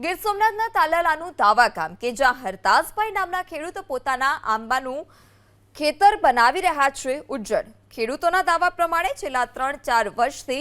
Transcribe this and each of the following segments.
ગીર સોમનાથના તાલાલાનું દાવા ગામ કે જ્યાં હરદાસભાઈ નામના ખેડૂતો પોતાના આંબાનું ખેતર બનાવી રહ્યા છે ઉજ્જડ। ખેડૂતોના દાવા પ્રમાણે છેલ્લા 3-4 વર્ષથી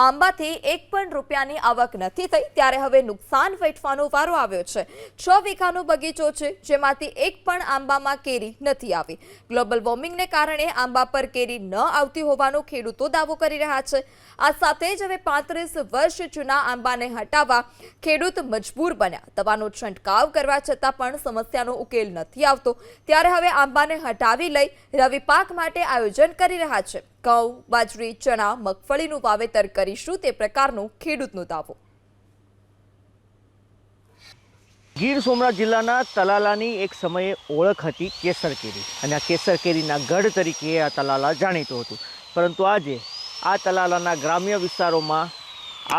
આંબાથી એક પણ રૂપિયાની આવક નથી થઈ, ત્યારે હવે નુકસાન વેઠવાનો વારો આવ્યો છે। 6 વીઘાનો બગીચો છે, જેમાંથી એક પણ આંબામાં કેરી નથી આવી। ગ્લોબલ વોર્મિંગને કારણે આંબા પર કેરી ન આવતી હોવાનો ખેડૂતો દાવો કરી રહ્યા છે। આ સાથે જ હવે 35 વર્ષ જૂના આંબાને હટાવવા ખેડૂત મજબૂર બન્યા। દવાનો છંટકાવ કરવા છતાં પણ સમસ્યાનો ઉકેલ નથી આવતો, ત્યારે હવે આંબાને હટાવી લઈ રવિ પાક માટે આયોજન કરી રહ્યા છે। ઘઉં, બાજરી, ચણા, મગફળીનું વાવેતર કરીશું તે પ્રકારનો ખેડૂતનો દાવો। ગીર સોમનાથ જિલ્લાના તલાલાની એક સમયે ઓળખ હતી કેસર કેરી, અને આ કેસર કેરીના ગઢ તરીકે આ તલાલા જાણીતું હતું। પરંતુ આજે આ તલાલાના ગ્રામ્ય વિસ્તારોમાં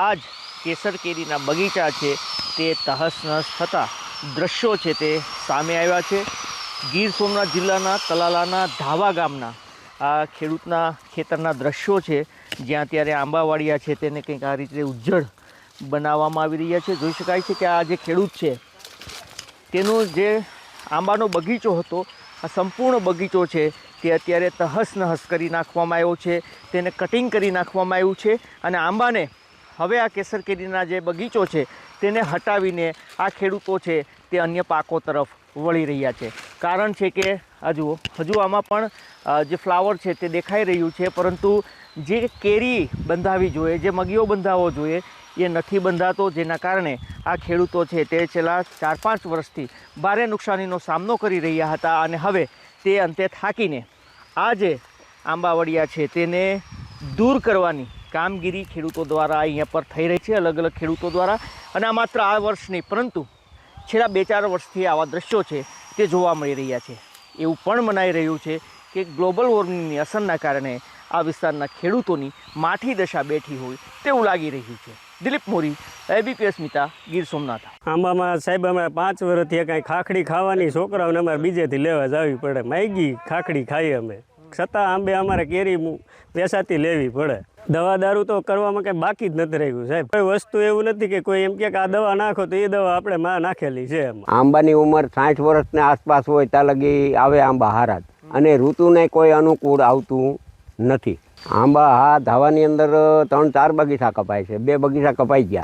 આ જ કેસર કેરીના બગીચા છે તે તહસ-નહસ થતા દ્રશ્યો છે તે સામે આવ્યા છે। ગીર સોમનાથ જિલ્લાના તલાલાના ધાવા ગામના આ ખેડૂતના ખેતરના દ્રશ્યો છે, જ્યાં અત્યારે આંબાવાડિયા છે તેને કંઈક આ રીતે ઉજ્જડ બનાવવામાં આવી રહ્યા છે। જોઈ શકાય છે કે આ જે ખેડૂત છે તેનો જે આંબાનો બગીચો હતો, આ સંપૂર્ણ બગીચો છે તે અત્યારે તહસ-નહસ કરી નાખવામાં આવ્યો છે, તેને કટિંગ કરી નાખવામાં આવ્યું છે, અને આંબાને હવે આ કેસર કેરીના જે બગીચો છે તેને હટાવીને આ ખેડૂતો છે તે અન્ય પાકો તરફ વળી રહ્યા છે। કારણ છે કે હજુ આમાં પણ જે ફ્લાવર છે તે દેખાઈ રહ્યું છે, પરંતુ જે કેરી બંધાવી જોઈએ, જે મગીઓ બંધાવવો જોઈએ એ નથી બંધાતો, જેના કારણે આ ખેડૂતો છે તે છેલ્લા 4-5 વર્ષથી ભારે નુકસાનીનો સામનો કરી રહ્યા હતા, અને હવે તે અંતે થાકીને આ જે આંબાવડિયા છે તેને દૂર કરવાની કામગીરી ખેડૂતો દ્વારા અહીંયા પર થઈ રહી છે, અલગ અલગ ખેડૂતો દ્વારા। અને આ માત્ર આ વર્ષ નહીં, પરંતુ છેલ્લા 2-4 વર્ષથી આવા દ્રશ્યો છે તે જોવા મળી રહ્યા છે। એવું પણ મનાઈ રહ્યું છે કે ગ્લોબલ વોર્મિંગની અસરના કારણે આ વિસ્તારના ખેડૂતોની માઠી દશા બેઠી હોય તેવું લાગી રહ્યું છે। દિલીપ મોરી, ABP અસ્મિતા, ગીર સોમનાથ। આંબામાં સાહેબ અમે 5 વર્ષથી કાંઈ ખાખડી ખાવાની છોકરાઓને અમારે બીજેથી લેવા જવી પડે, માયગી ખાખડી ખાઈએ અમે, છતાં આંબે અમારે કેરી વેચાતી લેવી પડે। દવા દારૂ તો કરવામાં કંઈ બાકી જ નથી રહ્યું સાહેબ। કોઈ વસ્તુ એવું નથી કે કોઈ એમ કે આ દવા નાખો તો એ દવા આપણે માં નાખેલી છે એમાં। આંબાની ઉંમર 60 વર્ષની આસપાસ હોય ત્યાં લગી આવે આંબા હારા જ, અને ઋતુને કોઈ અનુકૂળ આવતું નથી। આંબા ધાવાની અંદર 3-4 બગીચા કપાય છે, 2 બગીચા કપાઈ ગયા।